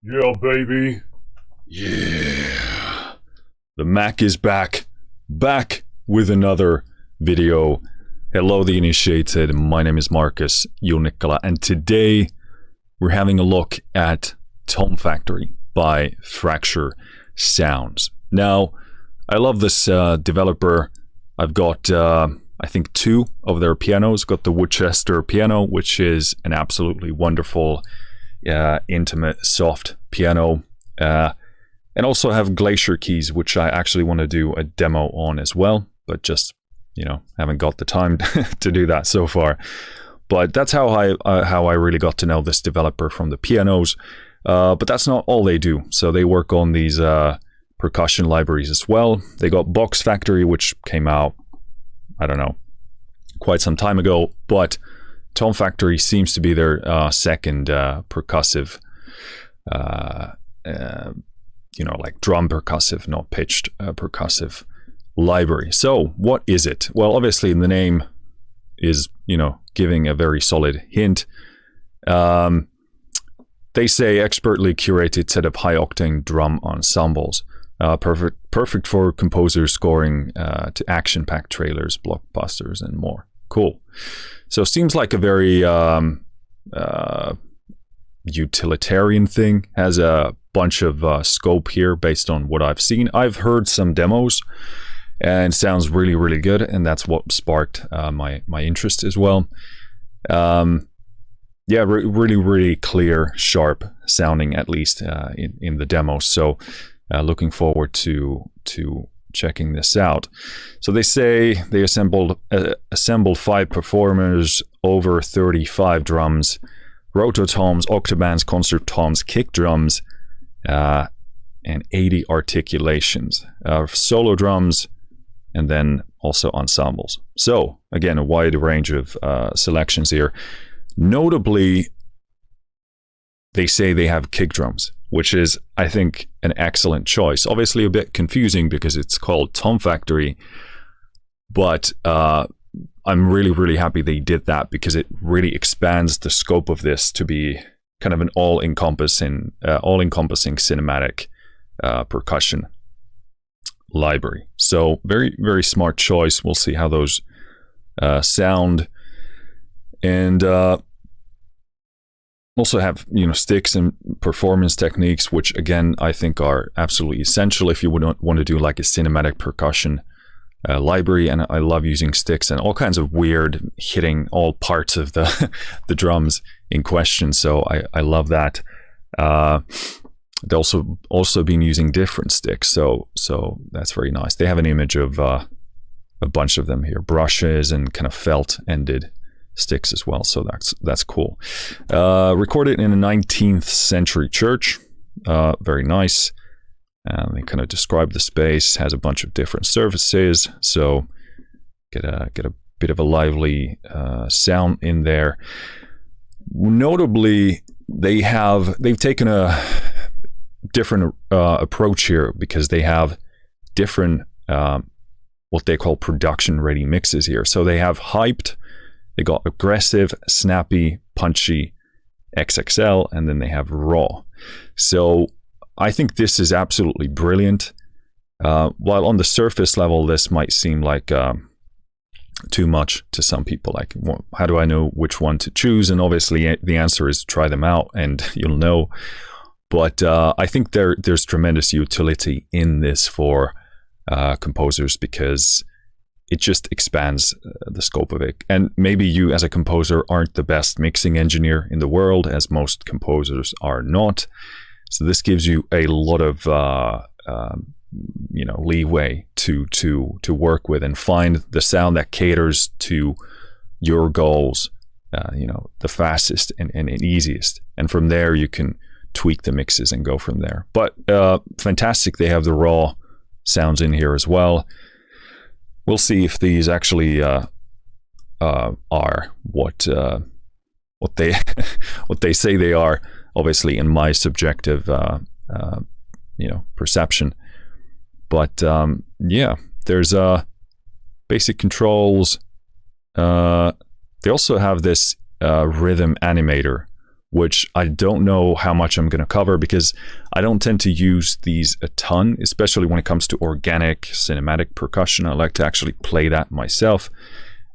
Yeah, baby. Yeah. The Mac is back. Back with another video. Hello, the initiated. My name is Marcus Junikala, and today we're having a look at Tom Factory by Fracture Sounds. Now, I love this developer. I've got, I think, two of their pianos. Got the Woodchester piano, which is an absolutely wonderful, intimate, soft piano. And also have Glacier keys, which I actually want to do a demo on as well, but just, haven't got the time to do that so far. But that's how I really got to know this developer, from the pianos. But that's not all they do. So they work on these percussion libraries as well. They got Box Factory, which came out, I don't know, quite some time ago. But Tom Factory seems to be their second percussive, like drum percussive, not pitched percussive library. So what is it? Well, obviously the name is, giving a very solid hint. They say expertly curated set of high-octane drum ensembles. Perfect for composers scoring to action-packed trailers, blockbusters, and more. Cool. So seems like a very utilitarian thing. Has a bunch of scope here based on what I've seen. I've heard some demos and sounds really, really good, and that's what sparked my interest as well. Really, really clear, sharp sounding, at least in the demo. So looking forward to checking this out. So they say they assembled 5 performers, over 35 drums, Roto toms, Octobans, concert toms, kick drums, and 80 articulations, solo drums, and then also ensembles. So again, a wide range of selections here. Notably, they say they have kick drums, which is, I think, an excellent choice. Obviously a bit confusing because it's called Tom Factory, but I'm really, really happy they did that, because it really expands the scope of this to be kind of an all-encompassing cinematic percussion library. So very, very smart choice. We'll see how those sound. And also have, sticks and performance techniques, which again, I think are absolutely essential if you would want to do like a cinematic percussion library. And I love using sticks and all kinds of weird hitting all parts of the the drums in question. So I love that. They also been using different sticks, so that's very nice. They have an image of a bunch of them here, brushes and kind of felt ended sticks as well. So that's cool. Recorded in a 19th century church. Very nice. They kind of describe the space, has a bunch of different surfaces, so get a bit of a lively sound in there. Notably, they've taken a different approach here, because they have different what they call production ready mixes here. So they have hyped, they got aggressive, snappy, punchy, XXL, and then they have raw. So I think this is absolutely brilliant. While on the surface level, this might seem like too much to some people. Like, how do I know which one to choose? And obviously the answer is try them out and you'll know. But I think there's tremendous utility in this for composers, because it just expands the scope of it. And maybe you as a composer aren't the best mixing engineer in the world, as most composers are not. So this gives you a lot of leeway to work with and find the sound that caters to your goals, the fastest and easiest. And from there you can tweak the mixes and go from there. But fantastic, they have the raw sounds in here as well. We'll see if these actually are what they what they say they are. Obviously, in my subjective perception. But there's basic controls. They also have this rhythm animator, which I don't know how much I'm going to cover because I don't tend to use these a ton, especially when it comes to organic cinematic percussion. I like to actually play that myself.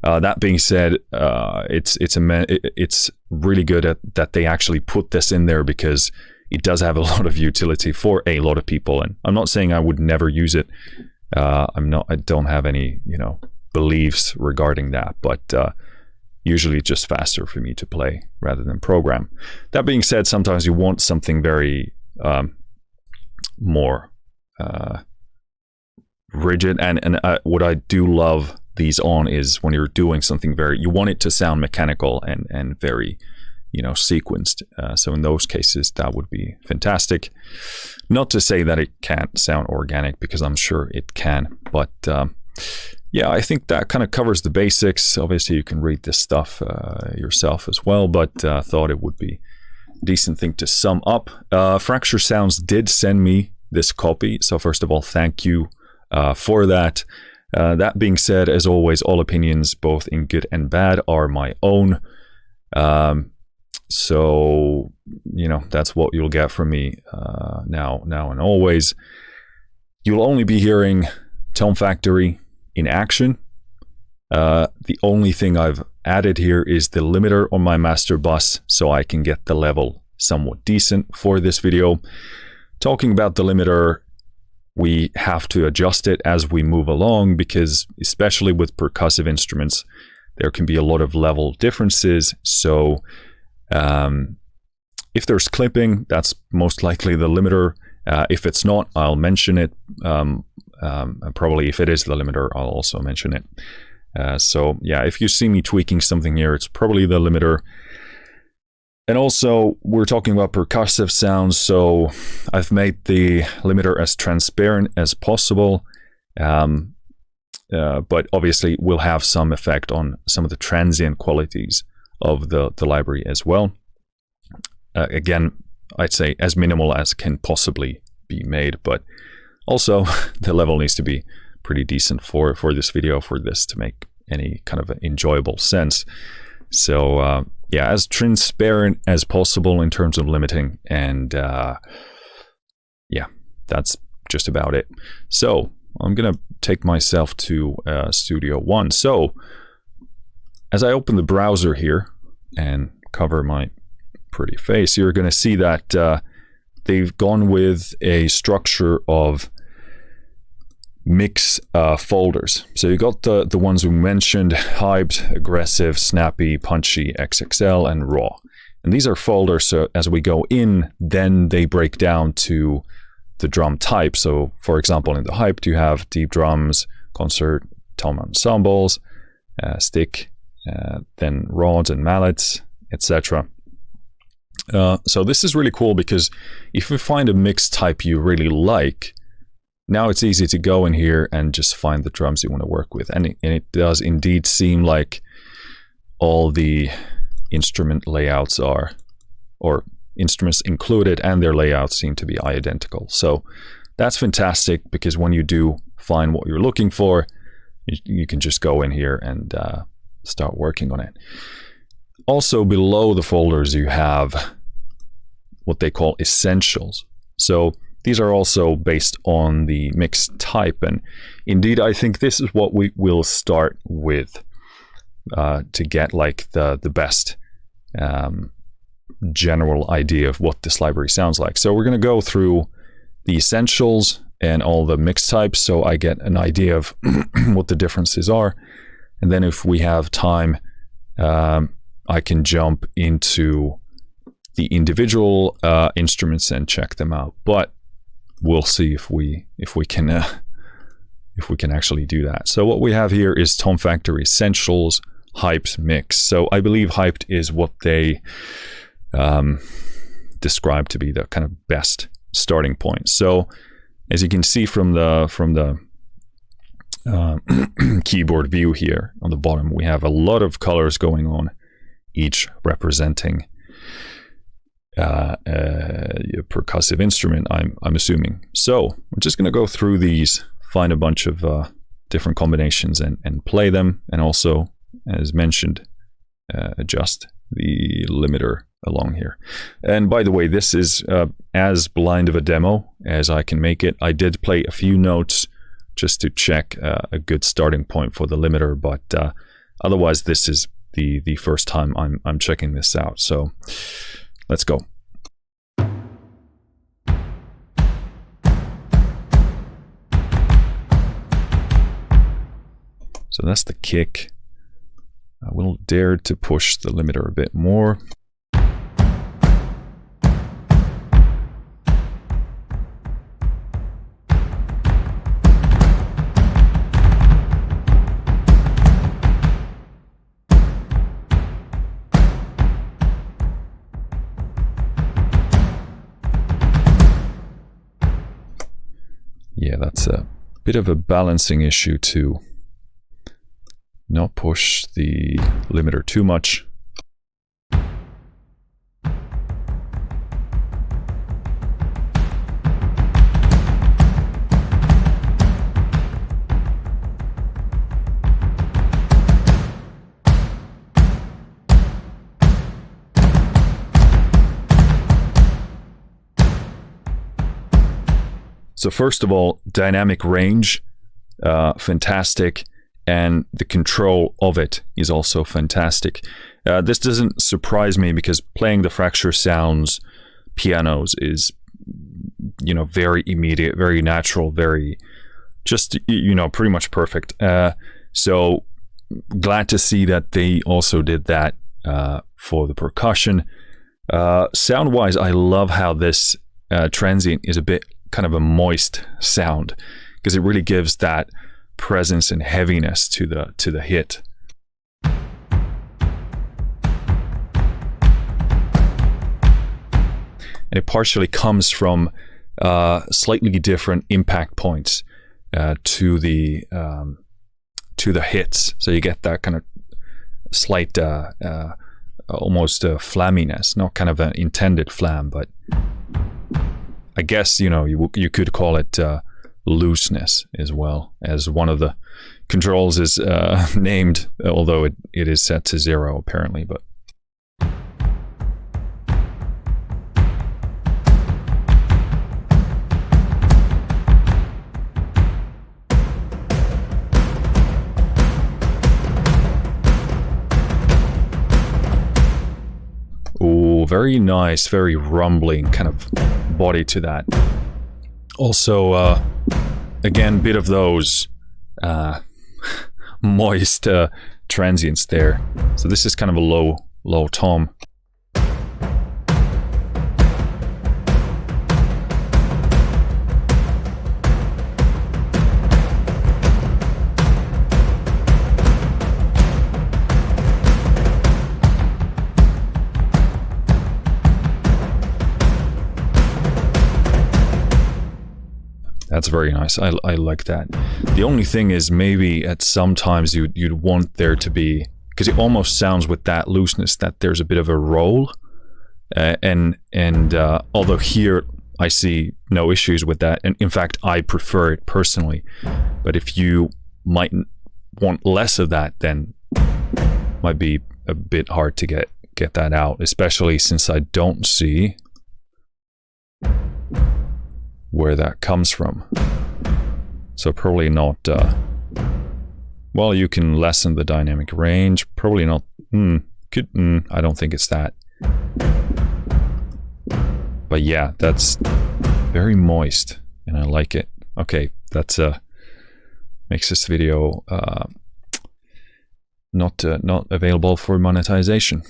That being said, it's really good that they actually put this in there because it does have a lot of utility for a lot of people. And I'm not saying I would never use it. I don't have any, beliefs regarding that, but usually it's just faster for me to play rather than program. That being said, sometimes you want something very more rigid, and what I do love these on is when you're doing something you want it to sound mechanical and very sequenced. So in those cases that would be fantastic. Not to say that it can't sound organic, because I'm sure it can, but yeah, I think that kind of covers the basics. Obviously you can read this stuff yourself as well, but thought it would be a decent thing to sum up. Fracture Sounds did send me this copy, so first of all, thank you for that. That being said, as always, all opinions, both in good and bad, are my own. So, that's what you'll get from me now and always. You'll only be hearing Tone Factory in action. The only thing I've added here is the limiter on my master bus, so I can get the level somewhat decent for this video. Talking about the limiter, we have to adjust it as we move along, because especially with percussive instruments, there can be a lot of level differences. So if there's clipping, that's most likely the limiter. If it's not, I'll mention it. Probably if it is the limiter, I'll also mention it. So yeah, if you see me tweaking something here, it's probably the limiter. And also, we're talking about percussive sounds, so I've made the limiter as transparent as possible, but obviously will have some effect on some of the transient qualities of the library as well. Again, I'd say as minimal as can possibly be made, but also the level needs to be pretty decent for this video, for this to make any kind of enjoyable sense. So yeah, as transparent as possible in terms of limiting, and yeah, that's just about it. So I'm gonna take myself to Studio One. So as I open the browser here and cover my pretty face, you're gonna see that they've gone with a structure of mix folders. So you got the ones we mentioned: hyped, aggressive, snappy, punchy, XXL, and raw. And these are folders, so as we go in, then they break down to the drum type. So for example, in the hyped, you have deep drums, concert, Tom Ensembles, stick, then rods and mallets, etc. So this is really cool, because if you find a mix type you really like, now it's easy to go in here and just find the drums you want to work with. And it does indeed seem like all the instrument layouts are, or instruments included and their layouts seem to be identical. So that's fantastic, because when you do find what you're looking for, you can just go in here and start working on it. Also below the folders, you have what they call essentials. So these are also based on the mix type, and indeed I think this is what we will start with to get like the best general idea of what this library sounds like. So we're going to go through the essentials and all the mix types, so I get an idea of what the differences are, and then if we have time, I can jump into the individual instruments and check them out. But we'll see if we can actually do that. So what we have here is Tone Factory Essentials, Hyped, Mix. So I believe Hyped is what they describe to be the kind of best starting point. So as you can see from the keyboard view here on the bottom, we have a lot of colors going on, each representing a percussive instrument, I'm assuming. So I'm just going to go through these, find a bunch of different combinations and play them, and also, as mentioned, adjust the limiter along here. And by the way, this is as blind of a demo as I can make it. I did play a few notes just to check a good starting point for the limiter, but otherwise this is the first time I'm checking this out. So let's go. So that's the kick. I will dare to push the limiter a bit more. Yeah, that's a bit of a balancing issue to not push the limiter too much. So first of all, dynamic range, fantastic. And the control of it is also fantastic. This doesn't surprise me because playing the Fracture Sounds pianos is, you know, very immediate, very natural, very just, you know, pretty much perfect. So glad to see that they also did that for the percussion. Sound-wise, I love how this transient is a bit kind of a moist sound because it really gives that presence and heaviness to the hit. And it partially comes from slightly different impact points to the hits, so you get that kind of slight almost flamminess, not kind of an intended flam, but I guess, you know, you could call it looseness as well, as one of the controls is named, although it is set to 0 apparently. But oh, very nice, very rumbling kind of body to that. Also, again, bit of those moist transients there. So this is kind of a low tom. That's very nice. I like that. The only thing is maybe at sometimes you'd want there to be, because it almost sounds with that looseness that there's a bit of a roll, and although here I see no issues with that, and in fact I prefer it personally. But if you might want less of that, then might be a bit hard to get that out, especially since I don't see where that comes from. So probably not, well, you can lessen the dynamic range, probably not, I don't think it's that. But yeah, that's very moist and I like it. Okay, that's makes this video not available for monetization.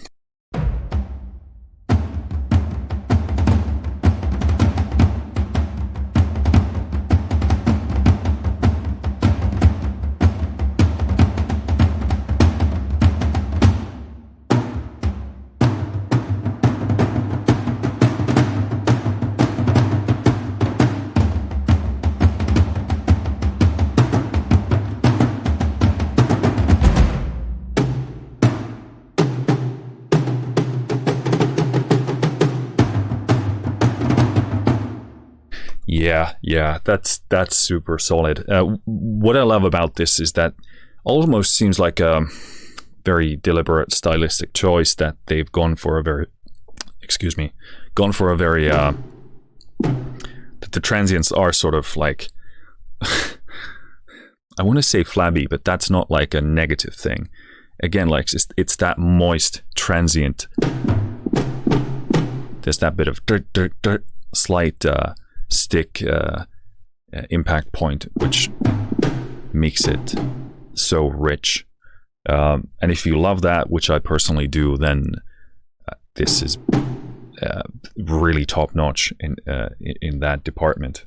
Yeah, that's super solid. What I love about this is that almost seems like a very deliberate stylistic choice that they've gone for a very excuse me, gone for a very the transients are sort of like I want to say flabby, but that's not like a negative thing. Again, like it's that moist transient. There's that bit of slight stick impact point, which makes it so rich. And if you love that, which I personally do, then this is really top notch in that department.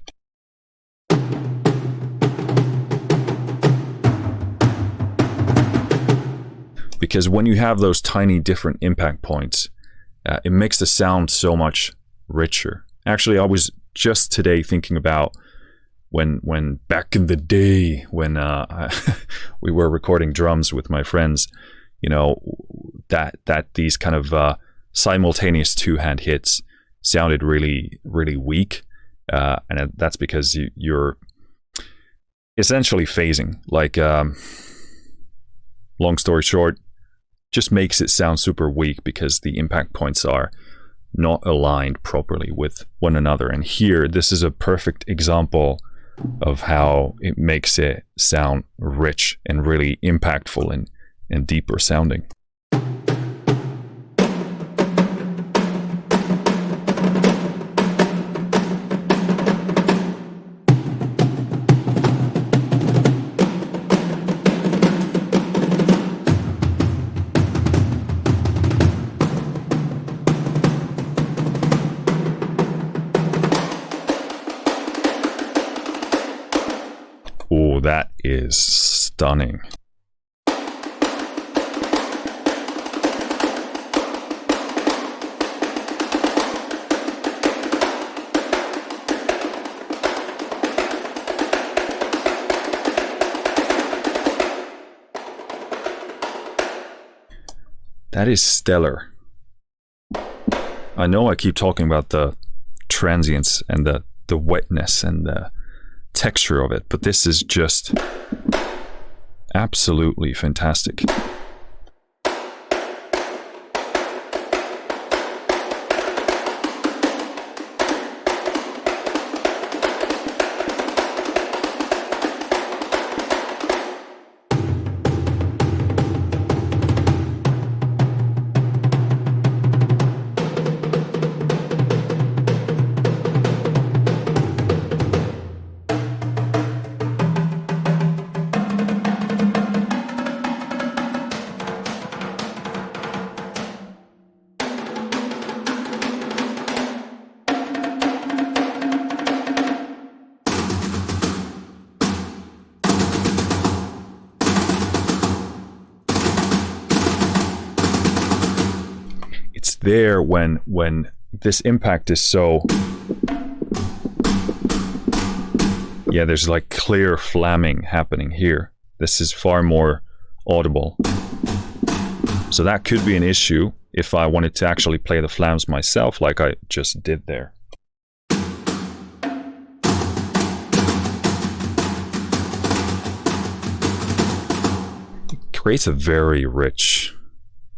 Because when you have those tiny different impact points, it makes the sound so much richer. Actually, I was just today thinking about when back in the day when we were recording drums with my friends, you know, that these kind of simultaneous two-hand hits sounded really, really weak, and that's because you're essentially phasing. Like, long story short, just makes it sound super weak because the impact points are not aligned properly with one another. And here, this is a perfect example of how it makes it sound rich and really impactful and deeper sounding. Oh, that is stunning. That is stellar. I know I keep talking about the transients and the wetness and the texture of it, but this is just absolutely fantastic. There when this impact is so, yeah, there's like clear flamming happening here. This is far more audible, so that could be an issue if I wanted to actually play the flams myself like I just did there. It creates a very rich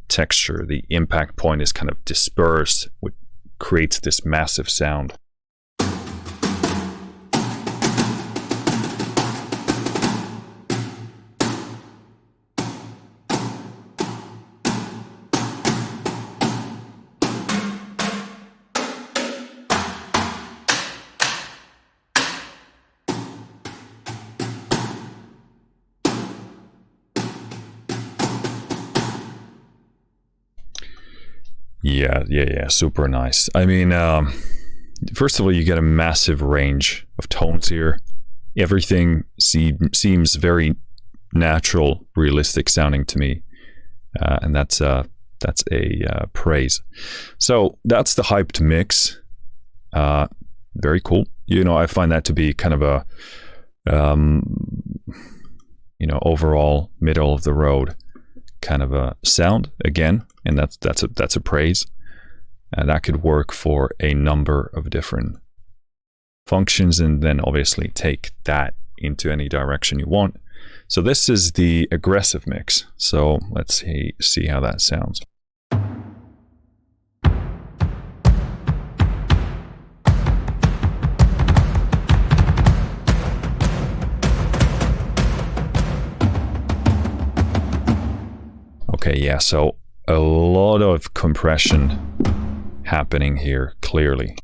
texture. The impact point is kind of dispersed, which creates this massive sound. Yeah, super nice. I mean, first of all, you get a massive range of tones here. Everything seems very natural, realistic sounding to me, and that's a praise. So that's the hyped mix. Very cool. You know, I find that to be kind of a overall middle of the road kind of a sound again, and that's a praise. And that could work for a number of different functions, and then obviously take that into any direction you want. So this is the aggressive mix. So let's see how that sounds. Yeah, so a lot of compression happening here, clearly.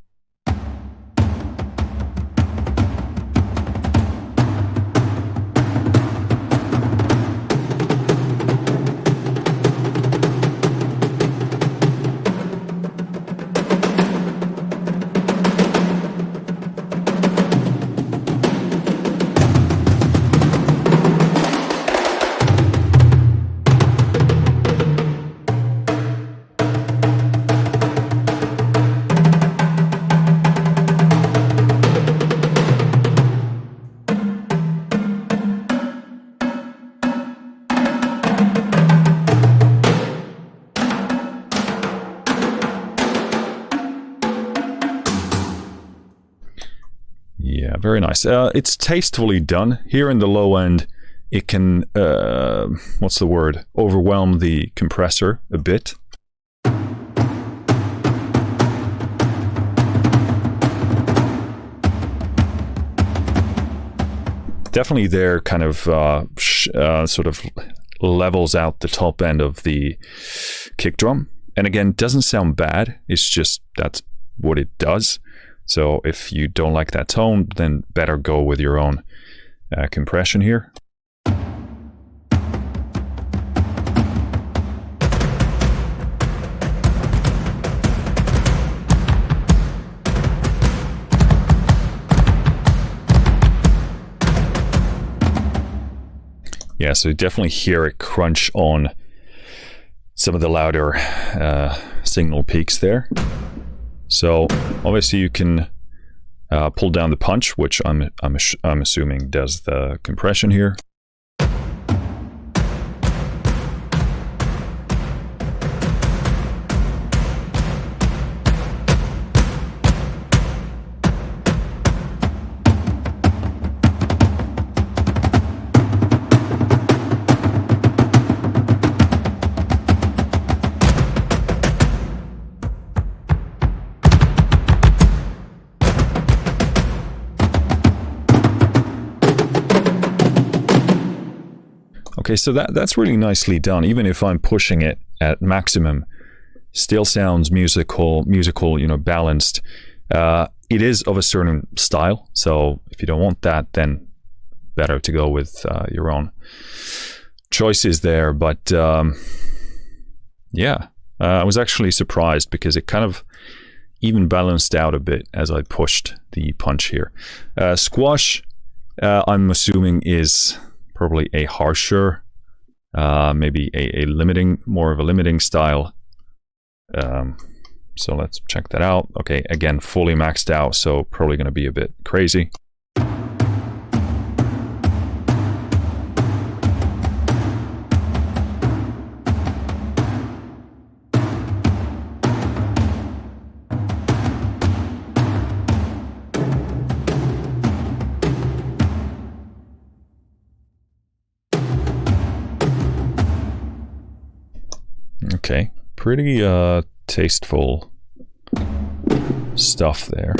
Yeah, very nice. It's tastefully done. Here in the low end, it can, what's the word? Overwhelm the compressor a bit. Definitely there kind of sort of levels out the top end of the kick drum. And again, doesn't sound bad. It's just that's what it does. So if you don't like that tone, then better go with your own compression here. Yeah, so you definitely hear it crunch on some of the louder signal peaks there. So obviously you can pull down the punch, which I'm assuming does the compression here. Okay, so that's really nicely done. Even if I'm pushing it at maximum, still sounds musical, you know, balanced. It is of a certain style, so if you don't want that, then better to go with your own choices there. But yeah, I was actually surprised because it kind of even balanced out a bit as I pushed the punch here. Squash, I'm assuming, is probably a harsher, maybe a limiting, more of a limiting style. So let's check that out. Okay, again, fully maxed out, so probably going to be a bit crazy. Okay, pretty tasteful stuff there.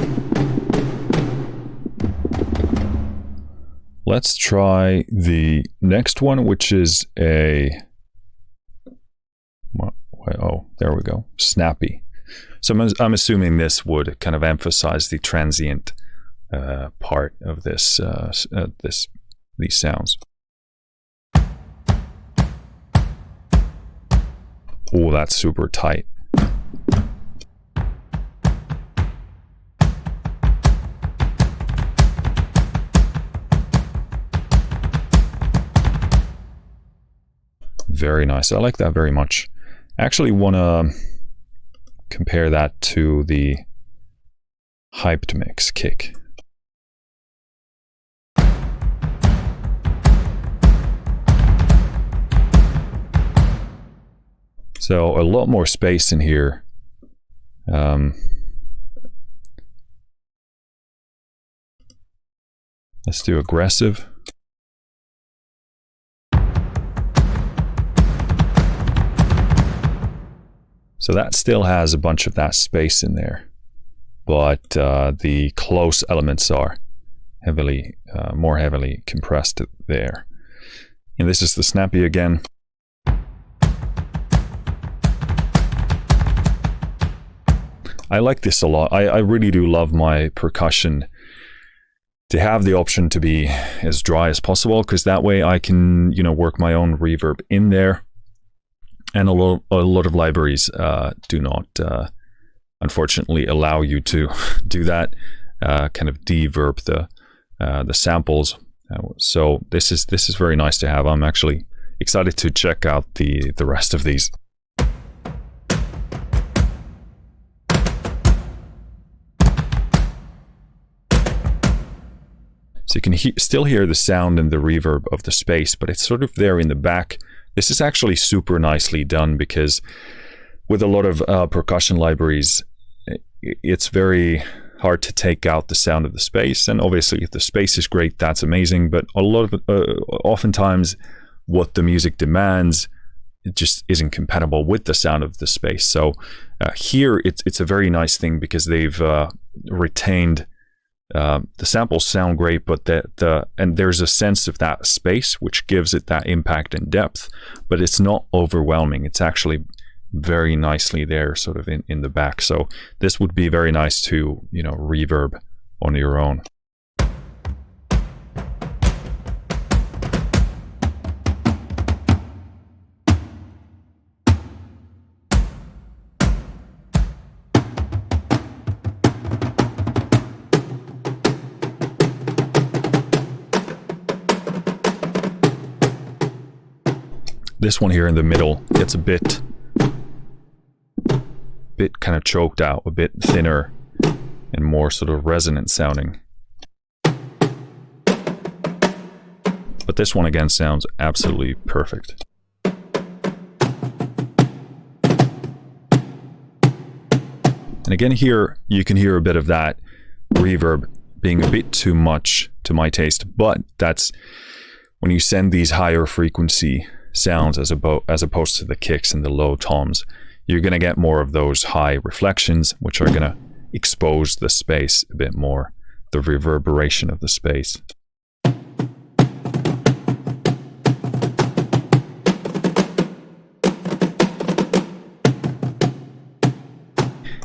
Let's try the next one, which is a, oh, there we go, Snappy. So I'm assuming this would kind of emphasize the transient part of this, these sounds. Oh, that's super tight. Very nice. I like that very much. I actually want to compare that to the Hyped Mix kick. So a lot more space in here. Let's do aggressive. So that still has a bunch of that space in there, but the close elements are heavily, more heavily compressed there. And this is the Snappy again. I like this a lot. I really do love my percussion to have the option to be as dry as possible, because that way I can, work my own reverb in there. And a lot of libraries do not, unfortunately, allow you to do that, kind of deverb the samples. So this is very nice to have. I'm actually excited to check out the rest of these. So you can still hear the sound and the reverb of the space, but it's sort of there in the back. This is actually super nicely done, because with a lot of percussion libraries, it's very hard to take out the sound of the space. And obviously, if the space is great, that's amazing. But a lot of oftentimes, what the music demands, it just isn't compatible with the sound of the space. So here, it's a very nice thing, because they've retained. The samples sound great, but and there's a sense of that space which gives it that impact and depth, but it's not overwhelming. It's actually very nicely there, sort of in the back. So this would be very nice to reverb on your own. This one here in the middle gets a bit kind of choked out, a bit thinner and more sort of resonant sounding. But this one again sounds absolutely perfect. And again here you can hear a bit of that reverb being a bit too much to my taste, but that's when you send these higher frequency sounds as opposed to the kicks and the low toms, you're going to get more of those high reflections, which are going to expose the space a bit more, the reverberation of the space.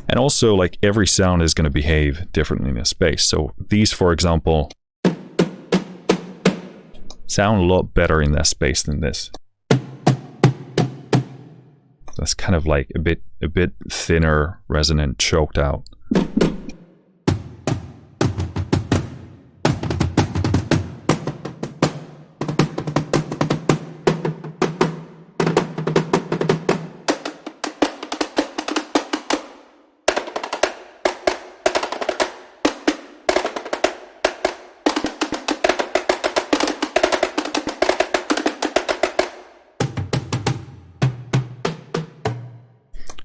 And also, like, every sound is going to behave differently in a space. So these, for example, sound a lot better in that space than this. That's kind of like a bit thinner, resonant, choked out.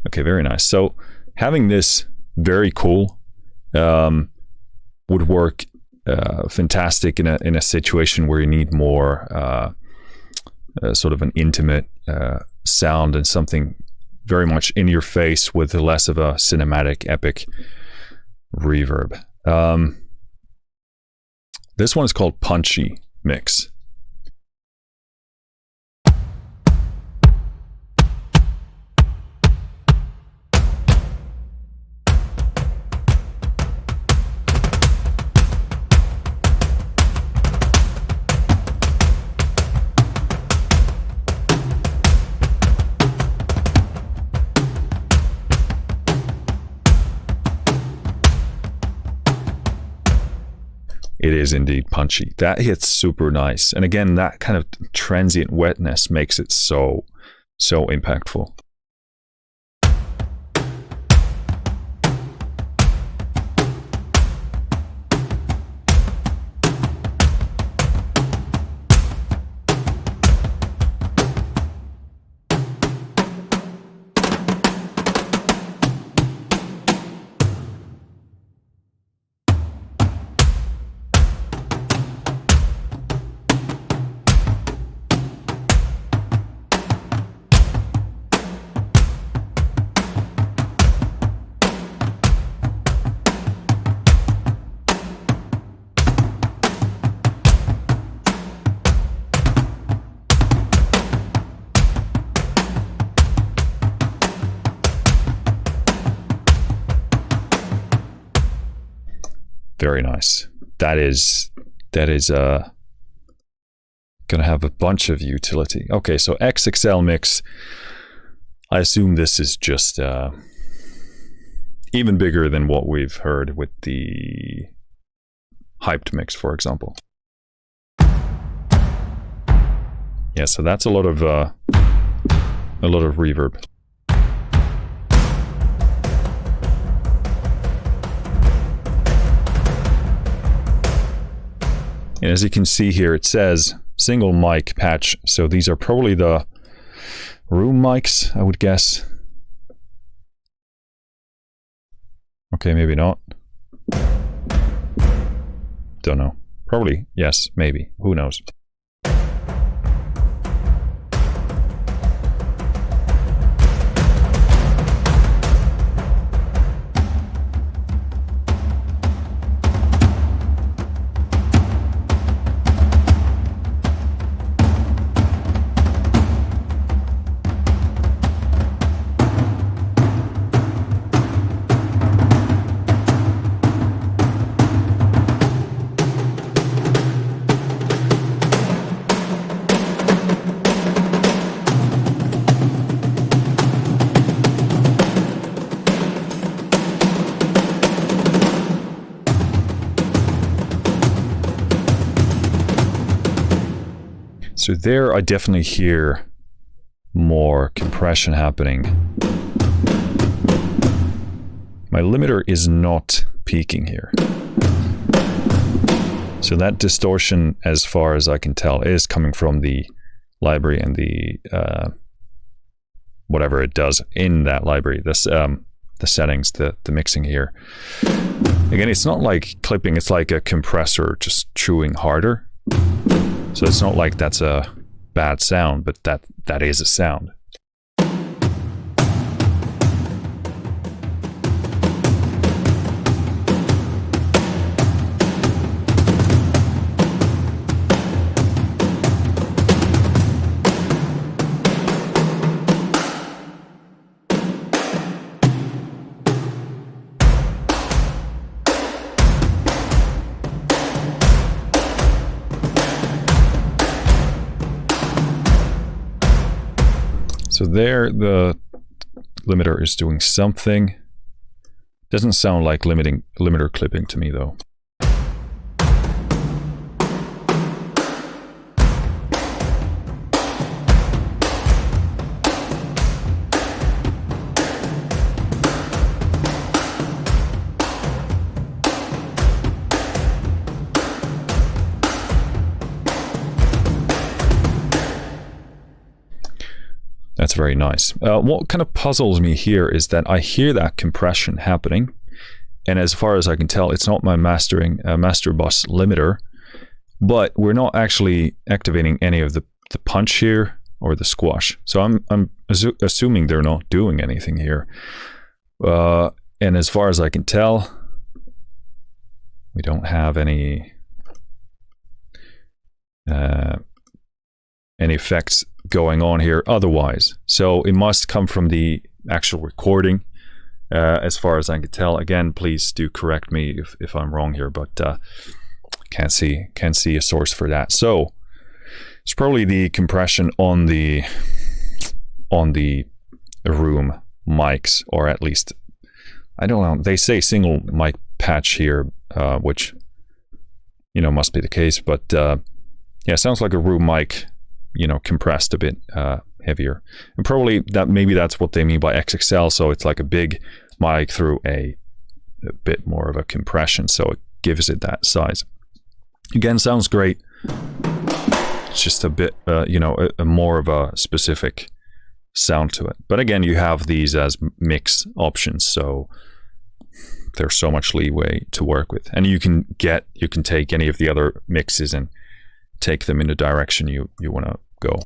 Okay, very nice. So having this very cool would work fantastic in a situation where you need more sort of an intimate sound and something very much in your face with less of a cinematic, epic reverb. This one is called Punchy Mix. It is indeed punchy. That hits super nice. And again, that kind of transient wetness makes it so impactful. Very nice. That is gonna have a bunch of utility. Okay, so XXL mix. I assume this is just even bigger than what we've heard with the hyped mix, for example. Yeah, so that's a lot of reverb. And as you can see here, it says single mic patch. So these are probably the room mics, I would guess. Okay, maybe not. Don't know. Probably, yes, maybe. Who knows? So there I definitely hear more compression happening. My limiter is not peaking here. So that distortion, as far as I can tell, is coming from the library and the whatever it does in that library. This the settings, the mixing here. Again, it's not like clipping, it's like a compressor just chewing harder. So it's not like that's a bad sound, but that is a sound. So there, the limiter is doing something. Doesn't sound like limiter clipping to me, though. That's very nice. What kind of puzzles me here is that I hear that compression happening, and as far as I can tell, it's not my master bus limiter, but we're not actually activating any of the punch here or the squash. So I'm assuming they're not doing anything here. And as far as I can tell, we don't have any effects going on here otherwise. So it must come from the actual recording, as far as I can tell. Again, please do correct me if I'm wrong here, but can't see a source for that. So it's probably the compression on the room mics, or at least, I don't know, they say single mic patch here, which must be the case, but yeah, sounds like a room mic, compressed a bit heavier. And probably maybe that's what they mean by XXL. So it's like a big mic through a bit more of a compression. So it gives it that size. Again, sounds great. It's just a bit, a more of a specific sound to it. But again, you have these as mix options. So there's so much leeway to work with. And you can take any of the other mixes and take them in the direction you want to go.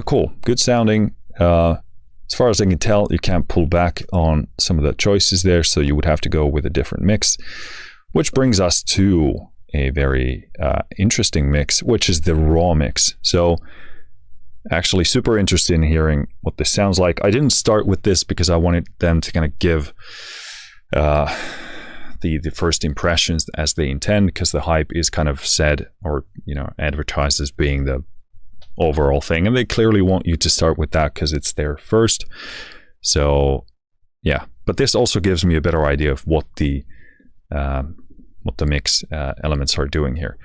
cool. Good sounding. As far as I can tell, you can't pull back on some of the choices there, so you would have to go with a different mix, which brings us to a very interesting mix, which is the raw mix. So actually super interested in hearing what this sounds like. I didn't start with this because I wanted them to kind of give the first impressions as they intend, because the hype is kind of said or advertised as being the overall thing, and they clearly want you to start with that because it's their first. So yeah, but this also gives me a better idea of what the mix elements are doing here.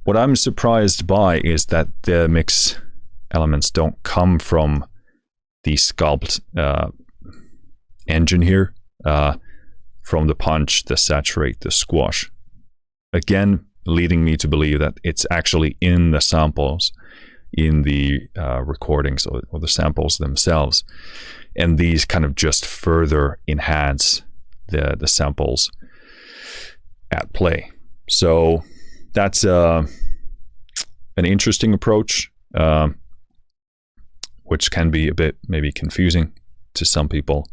What I'm surprised by is that the mix elements don't come from the sculpt engine here, from the punch, the saturate, the squash. Again, leading me to believe that it's actually in the samples, in the recordings or the samples themselves, and these kind of just further enhance the samples at play. So that's an interesting approach, which can be a bit maybe confusing to some people,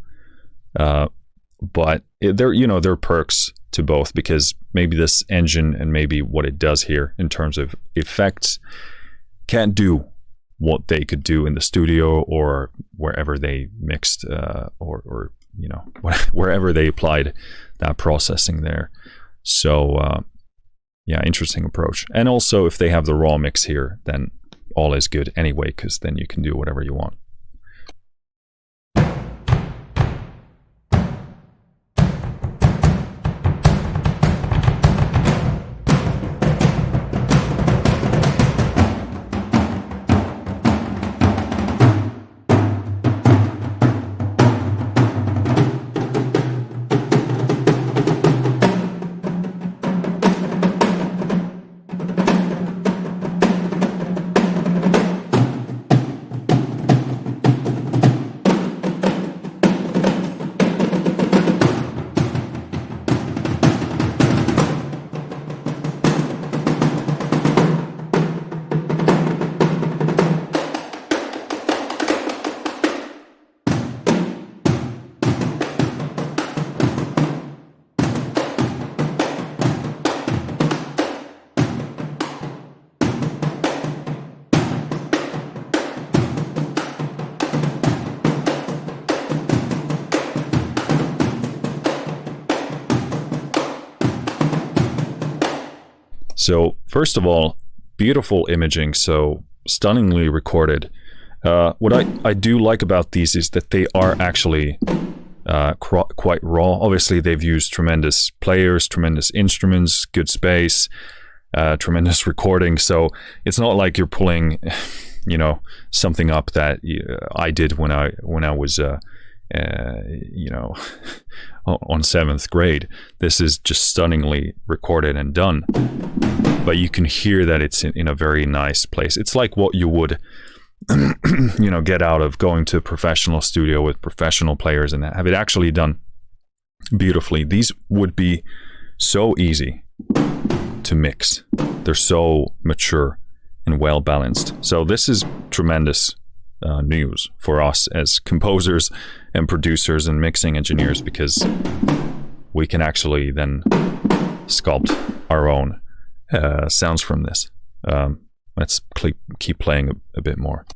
but there are perks to both, because maybe this engine and maybe what it does here in terms of effects can't do what they could do in the studio or wherever they mixed, or wherever they applied that processing there. So yeah, interesting approach. And also, if they have the raw mix here, then all is good anyway, because then you can do whatever you want. So first of all, beautiful imaging, so stunningly recorded. What I do like about these is that they are actually quite raw. Obviously, they've used tremendous players, tremendous instruments, good space, tremendous recording. So it's not like you're pulling, something up that I did when I was on 7th grade. This is just stunningly recorded and done, but you can hear that it's in a very nice place. It's like what you would get out of going to a professional studio with professional players and have it actually done beautifully. These would be so easy to mix. They're so mature and well balanced. So this is tremendous news for us as composers and producers and mixing engineers, because we can actually then sculpt our own sounds from this. Let's keep playing a bit more.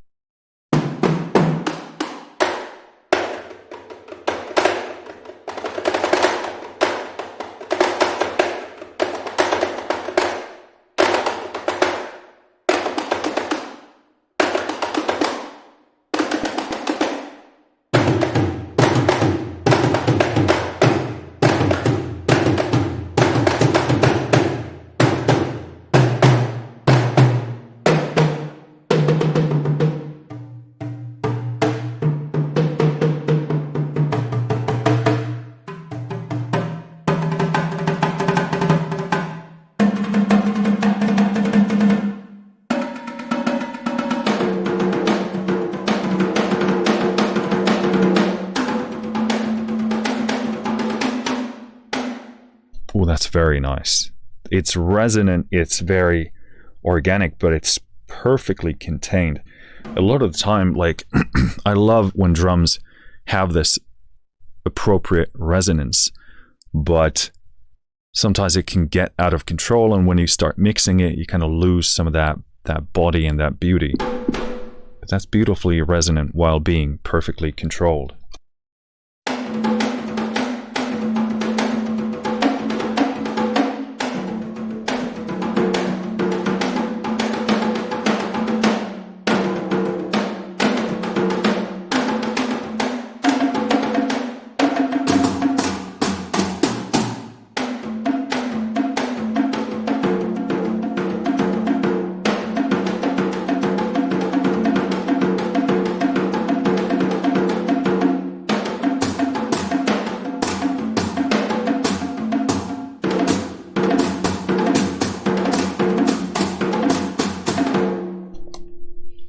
Oh, that's very nice. It's resonant, it's very organic, but it's perfectly contained. a lot of the time, like I love when drums have this appropriate resonance, but sometimes it can get out of control, and when you start mixing it, you kind of lose some of that body and that beauty. But that's beautifully resonant while being perfectly controlled.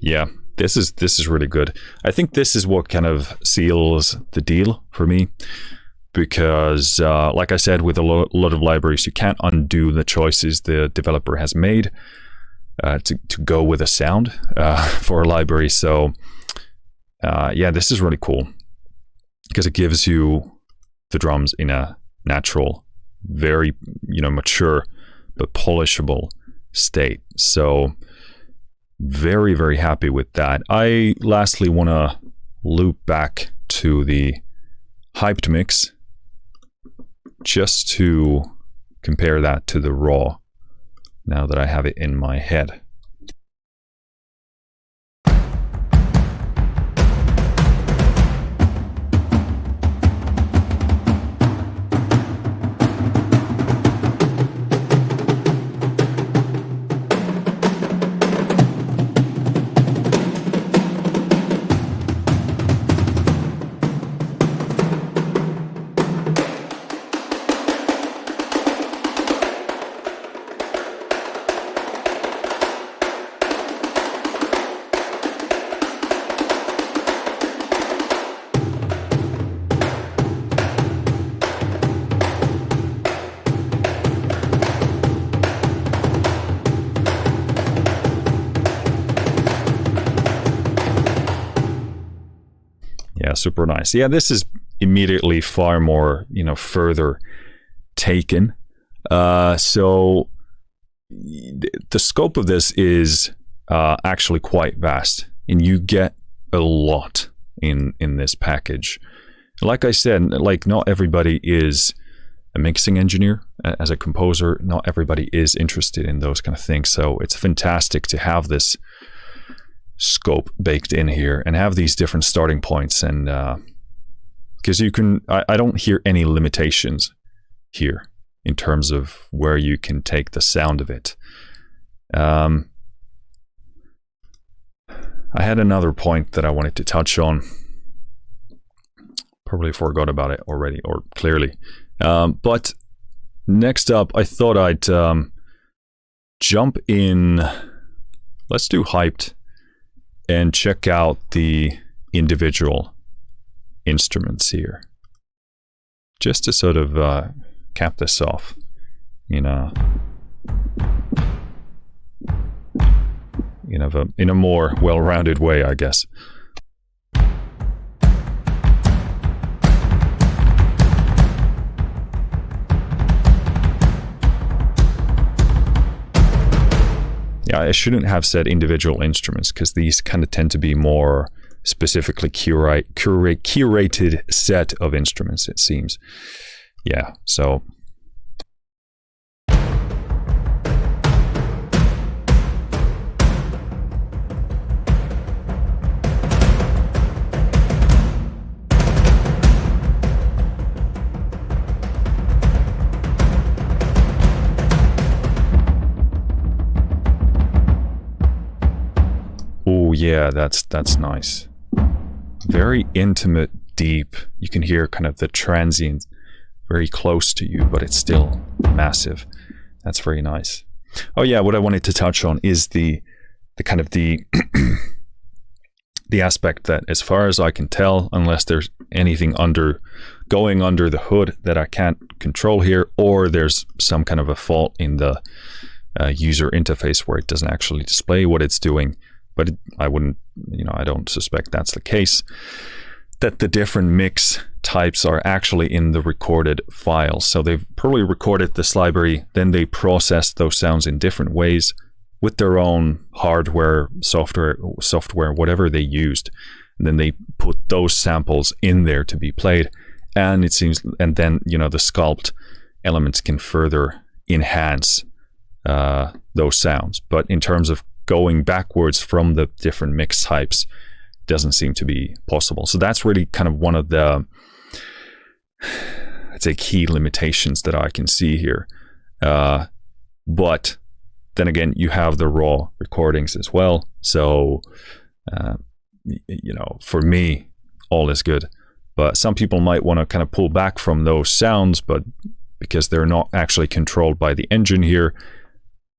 Yeah, this is really good. I think this is what kind of seals the deal for me, because like I said, with a lot of libraries, you can't undo the choices the developer has made to go with a sound for a library. So yeah, this is really cool because it gives you the drums in a natural, very mature but polishable state. So very, very happy with that. I lastly want to loop back to the hyped mix just to compare that to the raw now that I have it in my head. Yeah, super nice. Yeah, this is immediately far more, further taken. So the scope of this is actually quite vast, and you get a lot in this package. Like I said, like not everybody is a mixing engineer. As a composer, not everybody is interested in those kind of things. So it's fantastic to have this scope baked in here and have these different starting points, and because you can I don't hear any limitations here in terms of where you can take the sound of it. I had another point that I wanted to touch on, probably forgot about it already, or clearly, but next up I thought I'd jump in. Let's do hyped and check out the individual instruments here, just to sort of cap this off in a more well-rounded way, I guess. Yeah, I shouldn't have said individual instruments, because these kind of tend to be more specifically curated set of instruments, it seems. Yeah, so yeah, that's nice. Very intimate, deep. You can hear kind of the transient very close to you, but it's still massive. That's very nice. Oh yeah, what I wanted to touch on is the kind of the the aspect that, as far as I can tell, unless there's anything going under the hood that I can't control here, or there's some kind of a fault in the user interface where it doesn't actually display what it's doing, but I wouldn't, I don't suspect that's the case, that the different mix types are actually in the recorded files. So they've probably recorded this library, then they process those sounds in different ways with their own hardware, software, whatever they used. And then they put those samples in there to be played. And it seems, and then, the sculpt elements can further enhance those sounds. But in terms of going backwards from the different mix types, doesn't seem to be possible. So that's really kind of one of the, I'd say, key limitations that I can see here. But then again, you have the raw recordings as well. So, for me, all is good. But some people might want to kind of pull back from those sounds, but because they're not actually controlled by the engine here,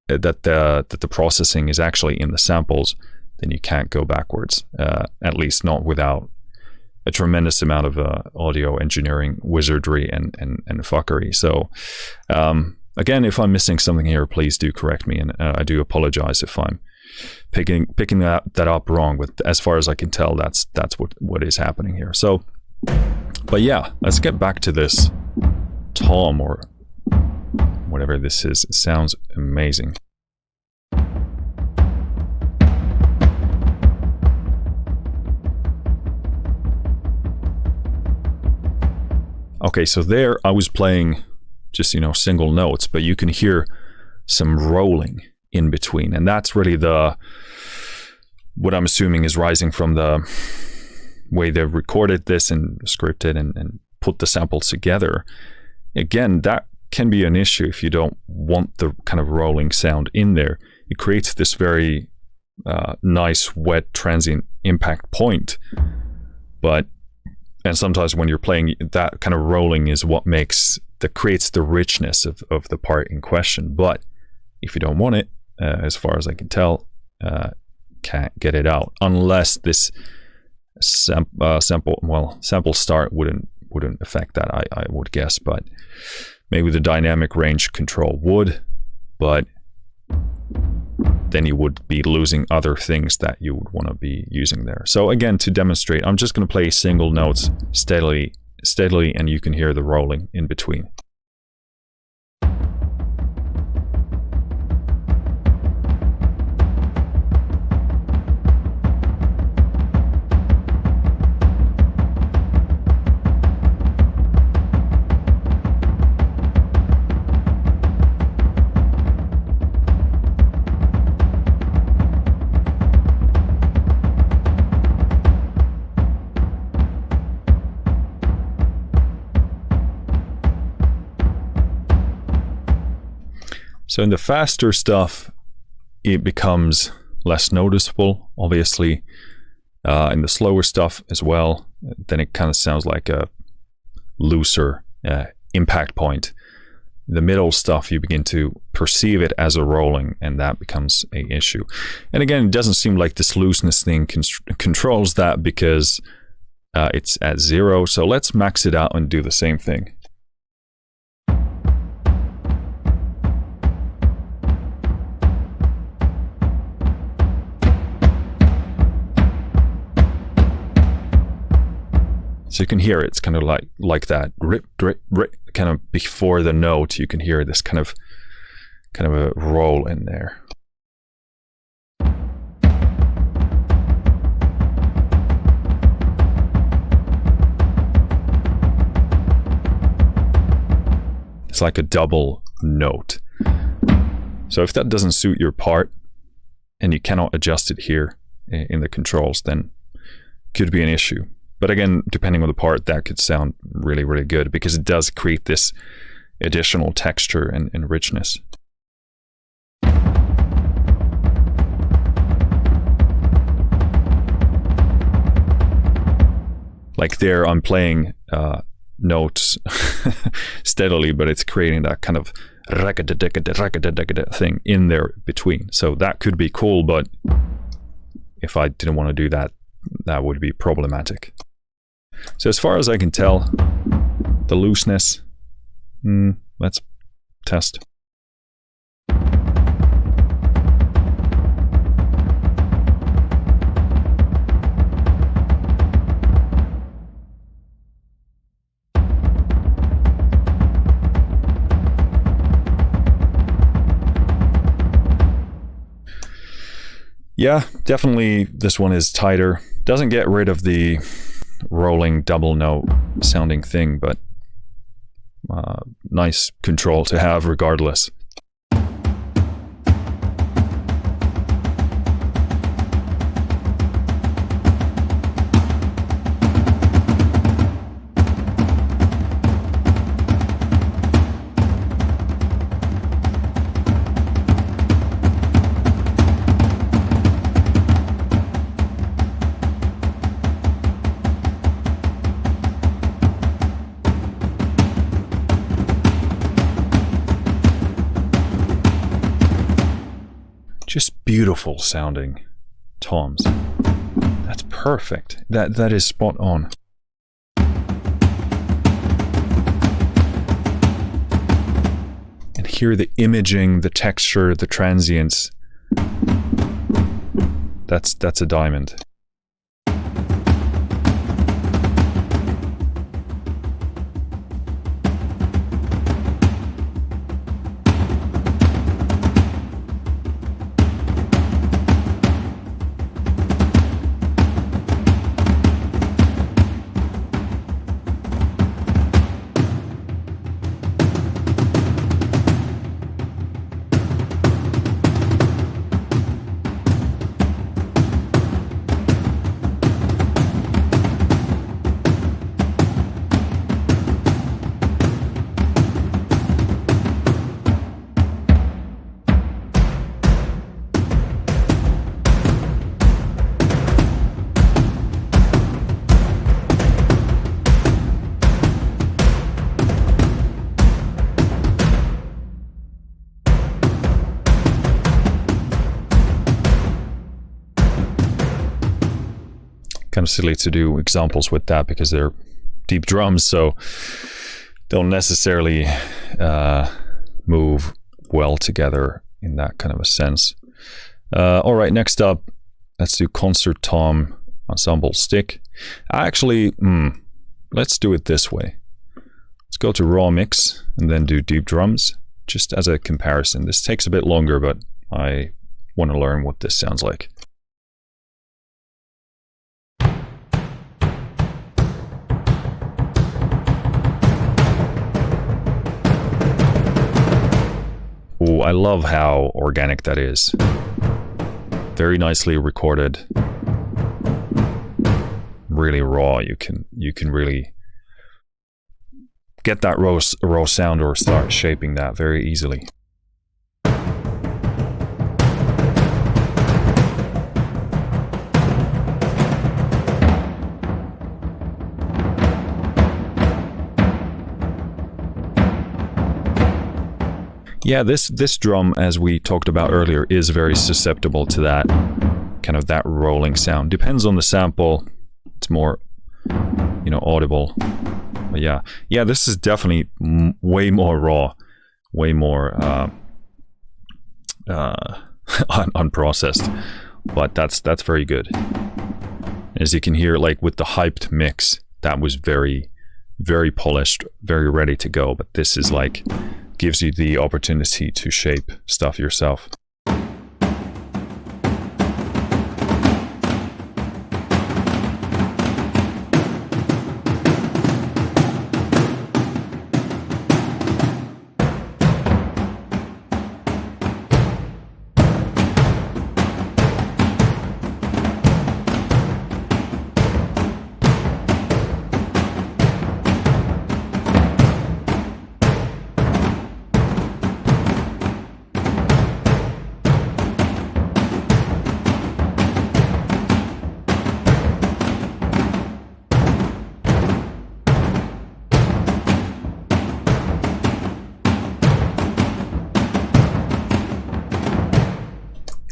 that the processing is actually in the samples, then you can't go backwards, at least not without a tremendous amount of audio engineering wizardry and fuckery. So again, if I'm missing something here, please do correct me, and I do apologize if I'm picking that up wrong. But as far as I can tell, that's what is happening here. So, but yeah, let's get back to this Tom or whatever this is. It sounds amazing. Okay, so there I was playing just, single notes, but you can hear some rolling in between. And that's really what I'm assuming is rising from the way they've recorded this and scripted and put the samples together. Again, that can be an issue if you don't want the kind of rolling sound in there. It creates this very nice, wet, transient impact point. And sometimes when you're playing, that kind of rolling is what creates the richness of the part in question. But if you don't want it, as far as I can tell, can't get it out unless this sample start wouldn't affect that, I would guess. But maybe the dynamic range control would, but then you would be losing other things that you would want to be using there. So again, to demonstrate, I'm just going to play single notes steadily, and you can hear the rolling in between. So in the faster stuff, it becomes less noticeable, obviously. In the slower stuff as well, then it kind of sounds like a looser impact point. The middle stuff, you begin to perceive it as a rolling, and that becomes an issue. And again, it doesn't seem like this looseness thing controls that because it's at 0. So let's max it out and do the same thing. So you can hear it's kind of like that rip, drip, rip, kind of before the note. You can hear this kind of a roll in there. It's like a double note. So if that doesn't suit your part and you cannot adjust it here in the controls, then it could be an issue. But again, depending on the part, that could sound really, really good because it does create this additional texture and richness. Like there, I'm playing notes steadily, but it's creating that kind of thing in there between. So that could be cool, but if I didn't want to do that, that would be problematic. So as far as I can tell, the looseness, let's test. Yeah, definitely this one is tighter. Doesn't get rid of the rolling double note sounding thing, but nice control to have regardless. Just beautiful sounding toms. That's perfect. That is spot on. And hear the imaging, the texture, the transients. That's a diamond. Kind of silly to do examples with that because they're deep drums, so don't necessarily move well together in that kind of a sense. All right, next up, let's do Concert Tom Ensemble Stick. Actually, let's do it this way. Let's go to Raw Mix and then do deep drums, just as a comparison. This takes a bit longer, but I want to learn what this sounds like. Ooh, I love how organic that is. Very nicely recorded. Really raw. You can really get that raw sound or start shaping that very easily. Yeah, this drum, as we talked about earlier, is very susceptible to that kind of that rolling sound. Depends on the sample. It's more, audible. But yeah, this is definitely way more raw, way more unprocessed. But that's very good. As you can hear, like with the hyped mix, that was very, very polished, very ready to go. But this is like gives you the opportunity to shape stuff yourself.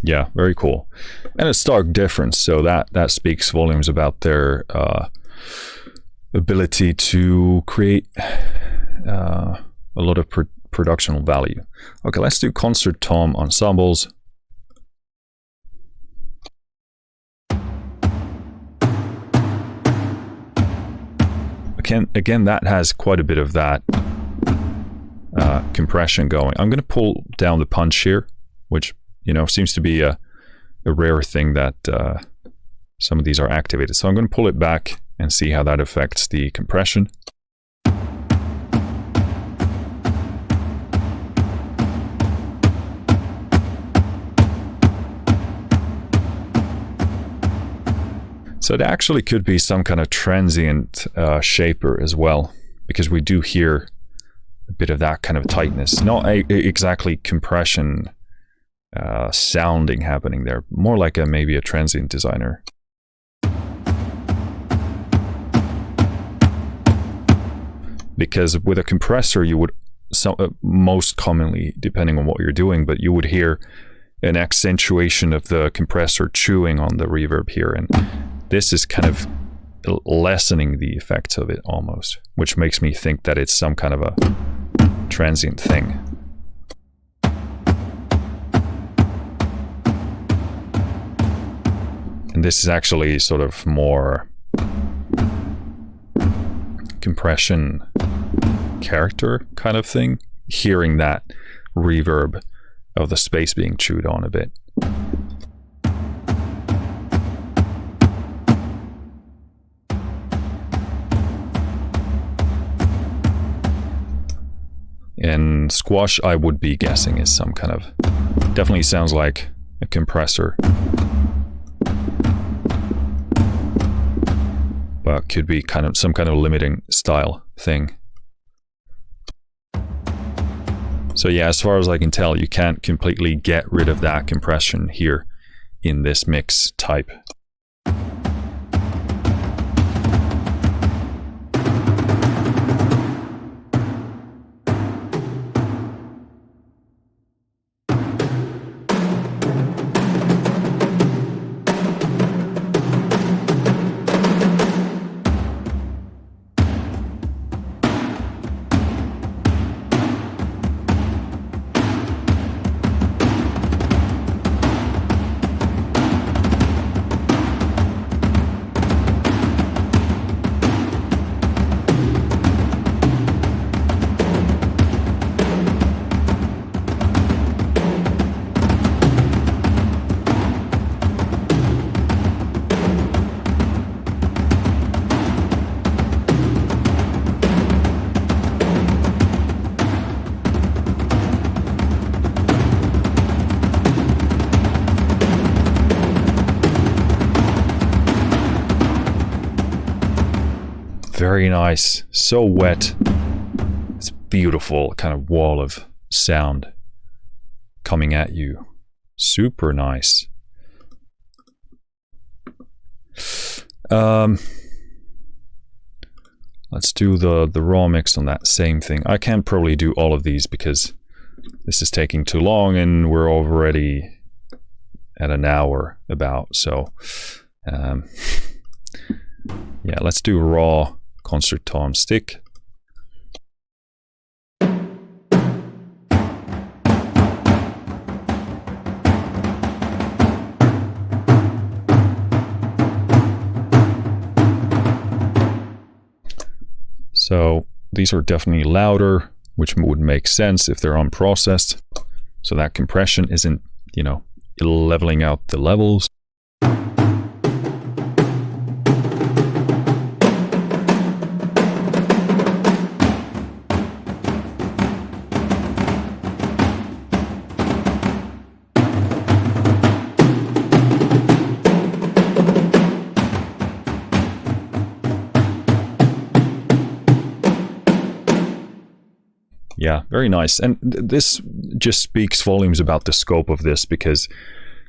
Yeah, very cool. And a stark difference, so that speaks volumes about their ability to create a lot of productional value. Okay, let's do Concert Tom Ensembles. Again, that has quite a bit of that compression going. I'm going to pull down the punch here, which seems to be a a rare thing that some of these are activated. So I'm going to pull it back and see how that affects the compression. So it actually could be some kind of transient shaper as well, because we do hear a bit of that kind of tightness. Not exactly compression sounding happening there, more like maybe a transient designer. Because with a compressor, you would most commonly, depending on what you're doing, but you would hear an accentuation of the compressor chewing on the reverb here, and this is kind of lessening the effects of it almost, which makes me think that it's some kind of a transient thing. And this is actually sort of more compression character kind of thing, hearing that reverb of the space being chewed on a bit. And squash, I would be guessing, is some kind of, definitely sounds like a compressor, but could be kind of some kind of limiting style thing. So yeah, as far as I can tell, you can't completely get rid of that compression here in this mix type. Very nice, so wet. It's beautiful kind of wall of sound coming at you. Super nice. Let's do the raw mix on that same thing. I can't probably do all of these because this is taking too long and we're already at an hour about. So yeah, let's do raw concert tom stick. So these are definitely louder, which would make sense if they're unprocessed. So that compression isn't, you know, leveling out the levels. Yeah, very nice. And this just speaks volumes about the scope of this, because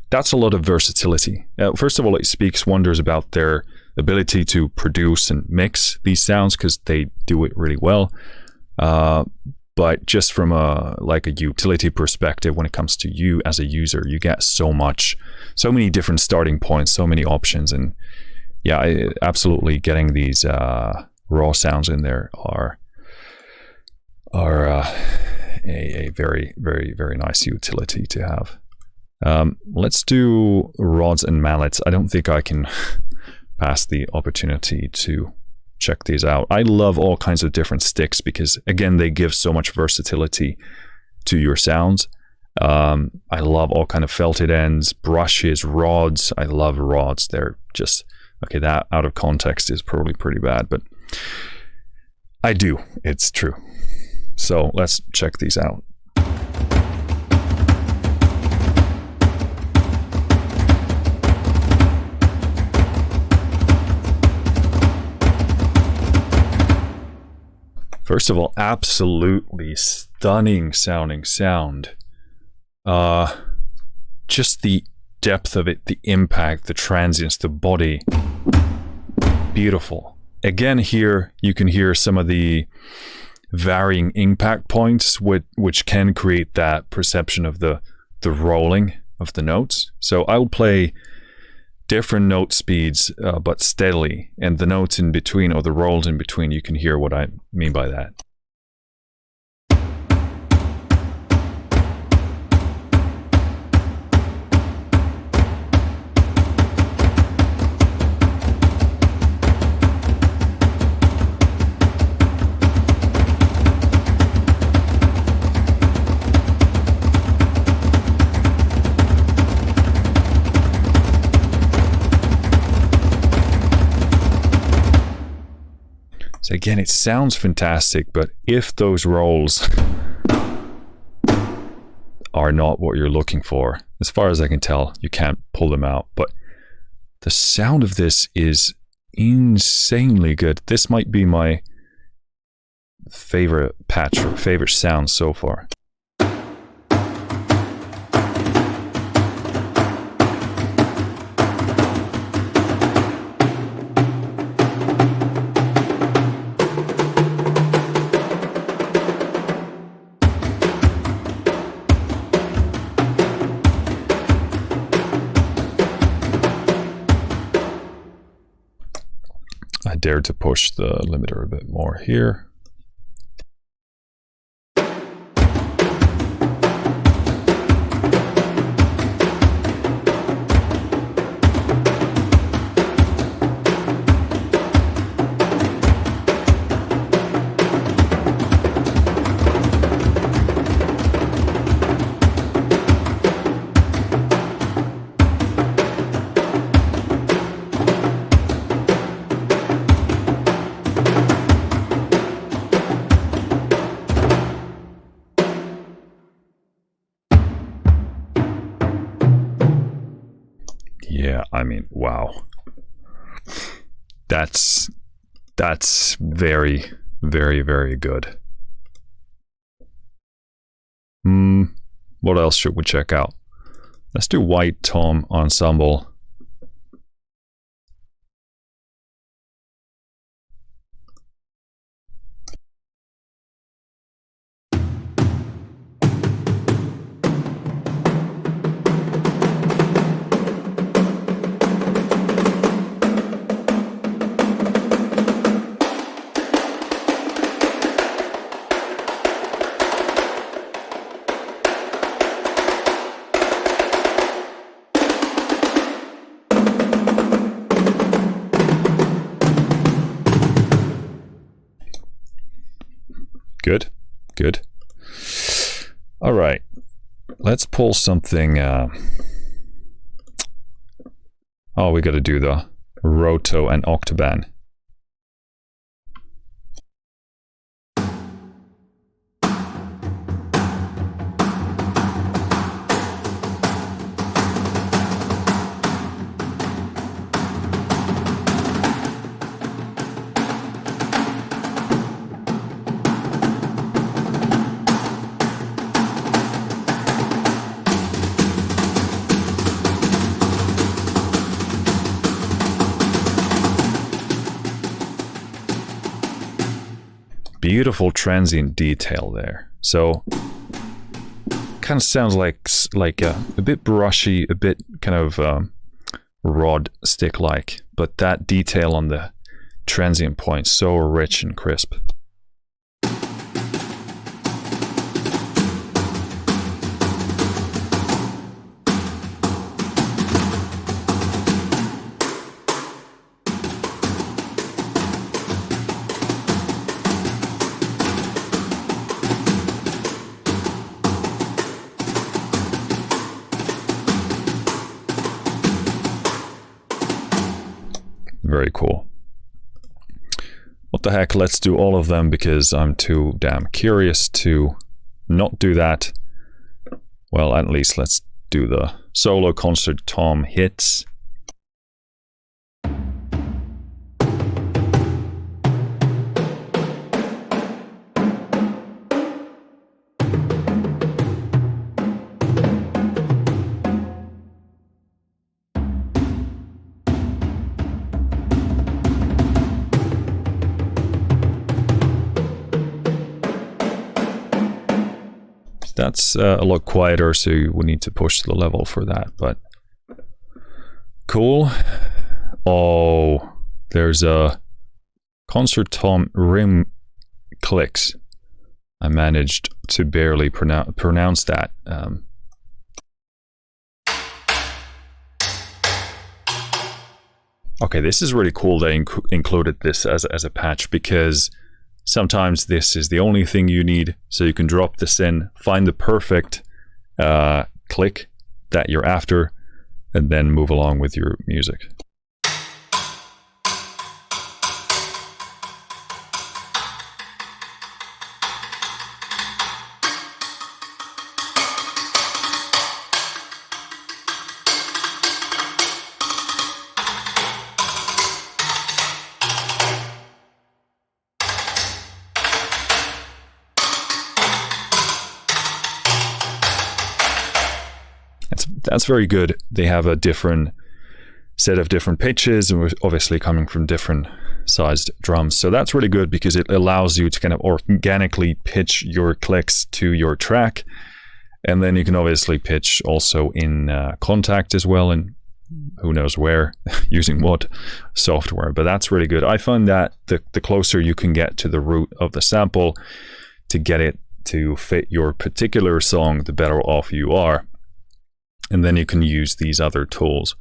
that's a lot of versatility. First of all, it speaks wonders about their ability to produce and mix these sounds, because they do it really well. But just from a utility perspective, when it comes to you as a user, you get so many different starting points, so many options. And yeah, absolutely getting these raw sounds in there are a very, very, very nice utility to have. Let's do rods and mallets. I don't think I can pass the opportunity to check these out. I love all kinds of different sticks because, again, they give so much versatility to your sounds. I love all kind of felted ends, brushes, rods. I love rods. They're just, okay, that out of context is probably pretty bad, but I do. It's true. So let's check these out. First of all, absolutely stunning sounding sound. Just the depth of it, the impact, the transients, the body. Beautiful. Again, here you can hear some of the varying impact points, which can create that perception of the rolling of the notes. So I'll play different note speeds, but steadily, and the notes in between, or the rolls in between, you can hear what I mean by that. So again, it sounds fantastic, but if those rolls are not what you're looking for, as far as I can tell, you can't pull them out. But the sound of this is insanely good. This might be my favorite patch or favorite sound so far. I dared to push the limiter a bit more here. Yeah, I mean, wow. That's very, very, very good. What else should we check out? Let's do White Tom Ensemble. Good, good. All right, let's pull something. Oh, we got to do the Roto and Octoban. Beautiful transient detail there. So kind of sounds like a bit brushy, a bit kind of rod stick like, but that detail on the transient point, so rich and crisp. cool. What the heck, let's do all of them because I'm too damn curious to not do that. Well, at least let's do the solo concert Tom hits. That's a lot quieter, so you would need to push the level for that, but cool. Oh, there's a concert tom rim clicks. I managed to barely pronounce that. Okay, this is really cool they included this as a patch, because sometimes this is the only thing you need, so you can drop this in, find the perfect click that you're after, and then move along with your music. That's very good. They have a different set of different pitches, and we're obviously coming from different sized drums. So that's really good because it allows you to kind of organically pitch your clicks to your track. And then you can obviously pitch also in Contact as well, and who knows where, using what software. But that's really good. I find that the closer you can get to the root of the sample to get it to fit your particular song, the better off you are. And then you can use these other tools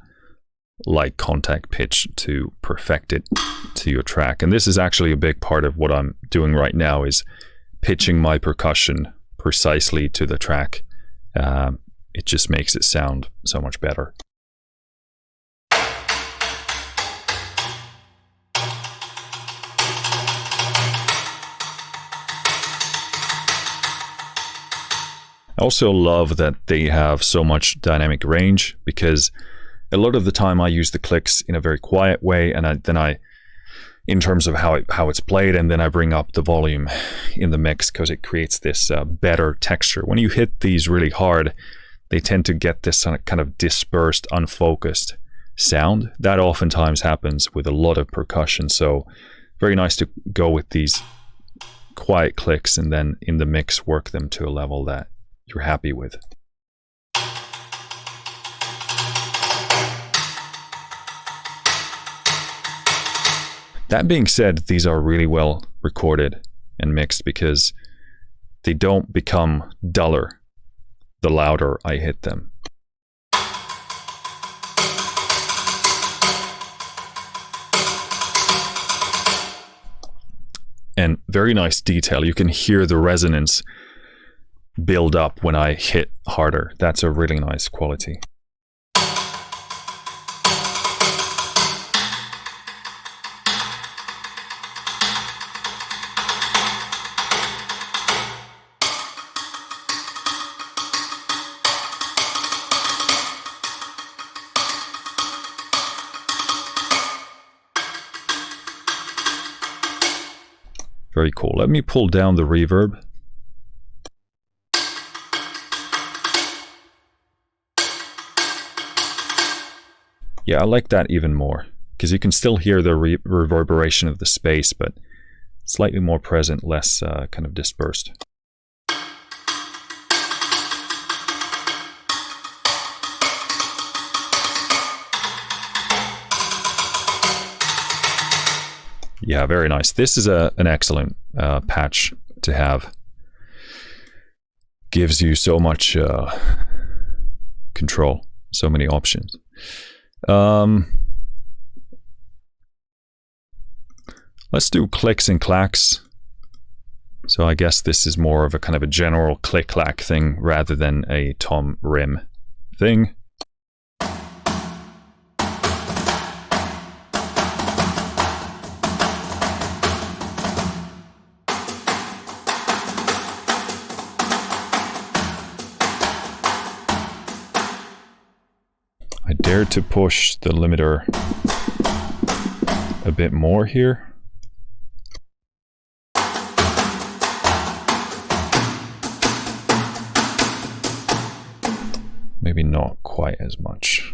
like Contact Pitch to perfect it to your track. And this is actually a big part of what I'm doing right now, is pitching my percussion precisely to the track. It just makes it sound so much better. I also love that they have so much dynamic range, because a lot of the time I use the clicks in a very quiet way, and then I in terms of how it's played, and then I bring up the volume in the mix because it creates this better texture. When you hit these really hard, they tend to get this kind of dispersed, unfocused sound. That oftentimes happens with a lot of percussion, so very nice to go with these quiet clicks and then in the mix work them to a level that you're happy with. That being said, these are really well recorded and mixed because they don't become duller the louder I hit them. And very nice detail. You can hear the resonance build up when I hit harder. That's a really nice quality. Very cool. Let me pull down the reverb. Yeah, I like that even more, because you can still hear the reverberation of the space, but slightly more present, less kind of dispersed. Yeah, very nice. This is an excellent patch to have. Gives you so much control, so many options. Let's do clicks and clacks. So I guess this is more of a kind of a general click-clack thing rather than a tom rim thing. dare to push the limiter a bit more here. Maybe not quite as much.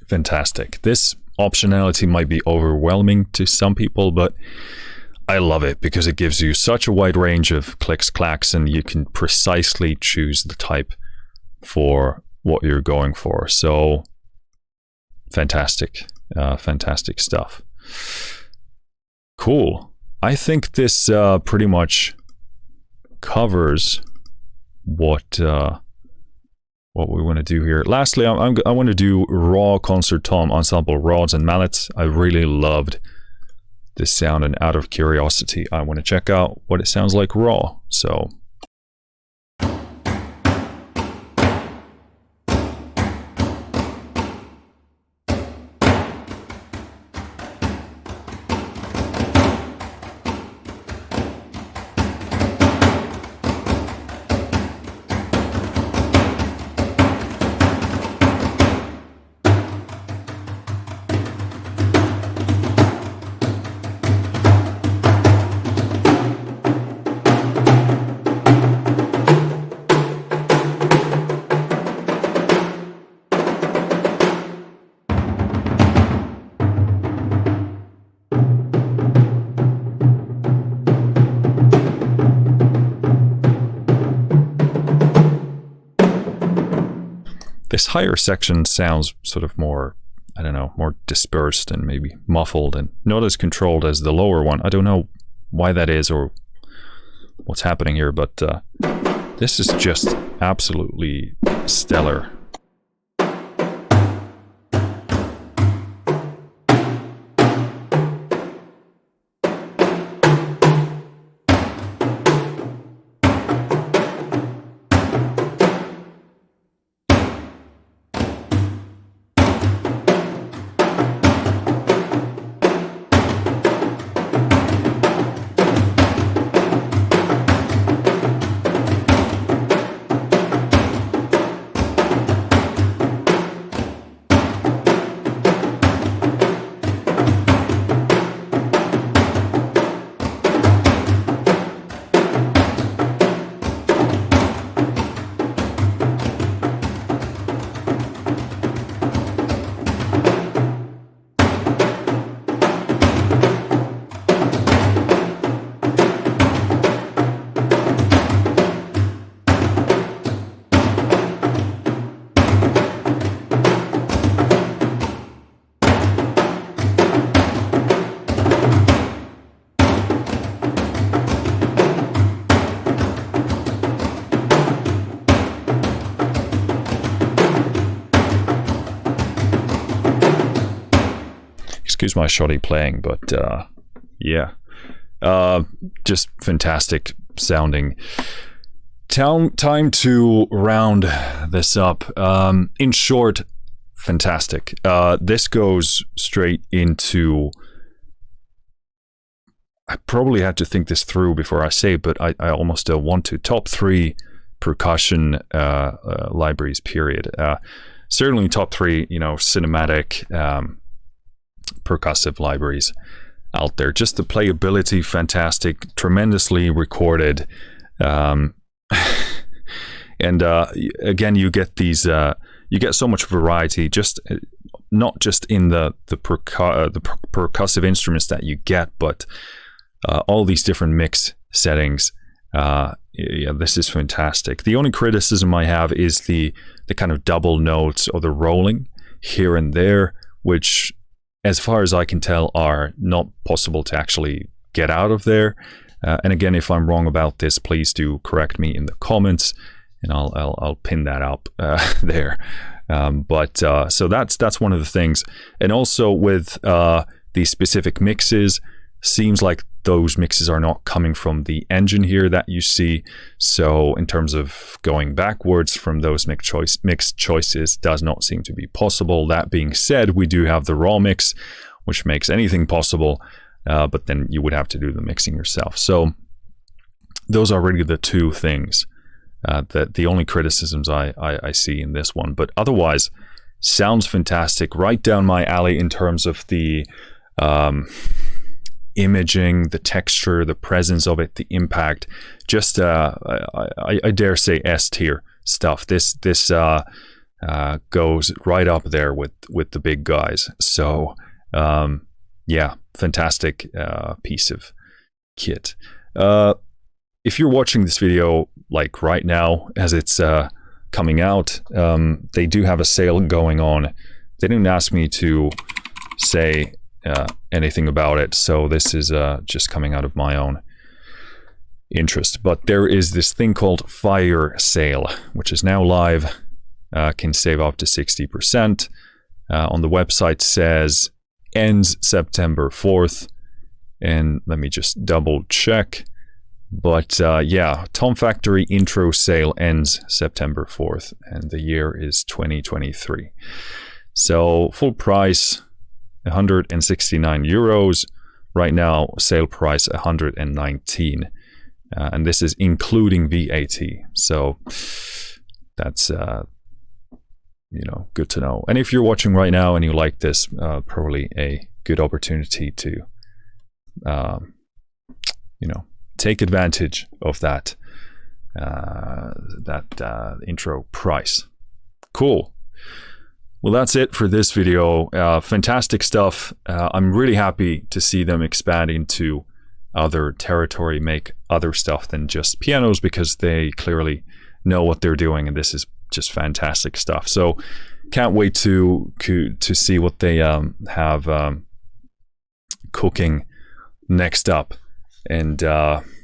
Fantastic. This optionality might be overwhelming to some people, but I love it because it gives you such a wide range of clicks, clacks, and you can precisely choose the type for what you're going for. So fantastic, fantastic stuff. Cool. I think this pretty much covers what we want to do here. Lastly, I want to do raw concert Tom Ensemble rods and mallets. I really loved this sound, and out of curiosity, I want to check out what it sounds like raw. So this higher section sounds sort of more, I don't know, more dispersed and maybe muffled and not as controlled as the lower one. I don't know why that is or what's happening here, but this is just absolutely stellar. Excuse my shoddy playing, but yeah, just fantastic sounding. Time to round this up. In short, fantastic. This goes straight into, I probably had to think this through before I say it, but I almost want to. Top 3 percussion libraries, period. Certainly top 3, cinematic percussive libraries out there. Just the playability, fantastic, tremendously recorded. And again, you get these, you get so much variety, just not just in the percussive instruments that you get, but all these different mix settings. yeah, this is fantastic. The only criticism I have is the kind of double notes or the rolling here and there, which, as far as I can tell, are not possible to actually get out of there. And again, if I'm wrong about this, please do correct me in the comments, and I'll pin that up there. So that's one of the things. And also with these specific mixes, seems like those mixes are not coming from the engine here that you see. So in terms of going backwards from those mix choices does not seem to be possible. That being said, we do have the raw mix, which makes anything possible, but then you would have to do the mixing yourself. So those are really the two things that the only criticisms I see in this one. But otherwise, sounds fantastic, right down my alley in terms of the imaging, the texture, the presence of it, the impact. Just I dare say S tier stuff. This goes right up there with the big guys. So yeah, fantastic piece of kit. If you're watching this video like right now as it's coming out, they do have a sale going on. They didn't ask me to say anything about it, so this is just coming out of my own interest. But there is this thing called Fire Sale, which is now live. Can save up to 60%. On the website says ends September 4th, and let me just double check. But yeah, Tom Factory intro sale ends September 4th, and the year is 2023. So full price 169 euros. Right now, sale price 119. And this is including VAT. So that's, good to know. And if you're watching right now and you like this, probably a good opportunity to, take advantage of that, intro price. Cool. Well, that's it for this video. Fantastic stuff. I'm really happy to see them expand into other territory, make other stuff than just pianos, because they clearly know what they're doing, and this is just fantastic stuff. So can't wait to see what they have cooking next up. And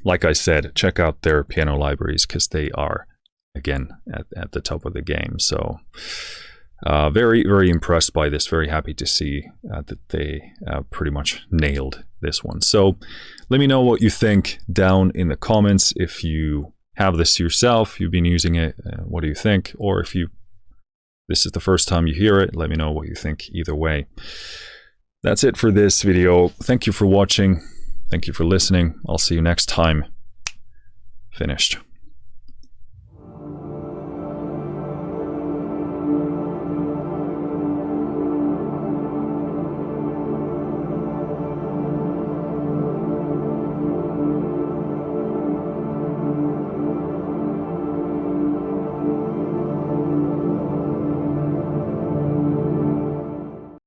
like I said, check out their piano libraries, because they are, again, at the top of the game. So very, very impressed by this. Very happy to see that they pretty much nailed this one. So let me know what you think down in the comments. If you have this yourself, you've been using it, what do you think? Or if this is the first time you hear it, let me know what you think either way. That's it for this video. Thank you for watching. Thank you for listening. I'll see you next time. Finished.